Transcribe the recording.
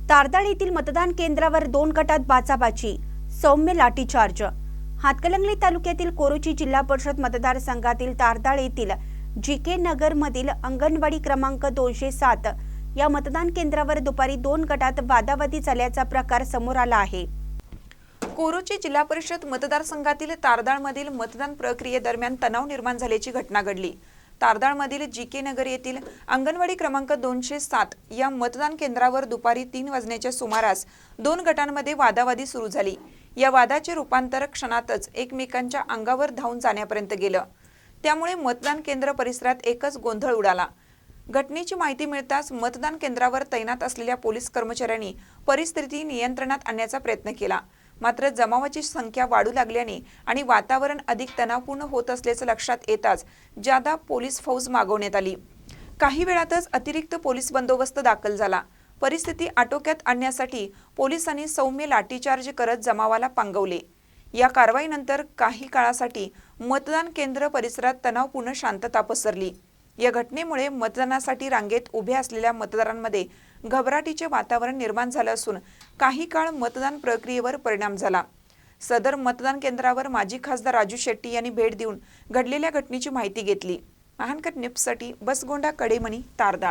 तारदाळ येथील मतदान केंद्रावर 2 गटात बाचाबाची, सौम्य लाठीचार्ज। हातकणंगले तालुक्यातील कोरोची जिल्हा परिषद मतदारसंघातील तारदाळ येथील जीके नगर मधील अंगणवाडी क्रमांक 207 या मतदान केंद्रावर दुपारी 2 गटात वादावादी झाल्याचा प्रकार समोर आला आहे। कोरोची जिल्हा परिषद मतदारसंघातील तारदाळमधील मतदान प्रक्रियेदरम्यान तणाव निर्माण झाल्याची घटना घडली। तारदाळमधील जीके नगर येथील अंगणवाडी क्रमांक 207 या मतदान केंद्रावर दुपारी 3 वाजण्याच्या सुमारास 2 गटांमध्ये वादावादी सुरू झाली। या वादाचे रूपांतर क्षणातच एकमेकांच्या अंगावर धावून जाण्यापर्यंत गेलं। त्यामुळे मतदान केंद्र परिसरात एकच गोंधळ उडाला। घटनेची माहिती मिळताच मतदान केंद्रावर तैनात असलेल्या पोलीस कर्मचाऱ्यांनी परिस्थिती नियंत्रणात आणण्याचा प्रयत्न केला। मात्र जमावाची संख्या वाढू लागल्याने आणि वातावरण अधिक तणावपूर्ण होत असल्याचं लक्षात येताच जादा पोलीस फौज मागवण्यात आली। काही वेळातच अतिरिक्त पोलीस बंदोबस्त दाखल झाला। परिस्थिती आटोक्यात आणण्यासाठी पोलिसांनी सौम्य लाठीचार्ज करत जमावाला पांगवले। या कारवाईनंतर काही काळासाठी मतदान केंद्र परिसरात तणावपूर्ण शांतता पसरली। या घटनेमुळे मतदानासाठी रांगेत उभ्या असलेल्या मतदारांमध्ये घबराटीचे वातावरण निर्माण झालं असून काही काळ मतदान प्रक्रियेवर परिणाम झाला। सदर मतदान केंद्रावर माजी खासदार राजू शेट्टी यांनी भेट देऊन घडलेल्या घटनेची माहिती घेतली। महानकर न्यूजसाठी बसगोंडा कडेमणी, तारदाळ।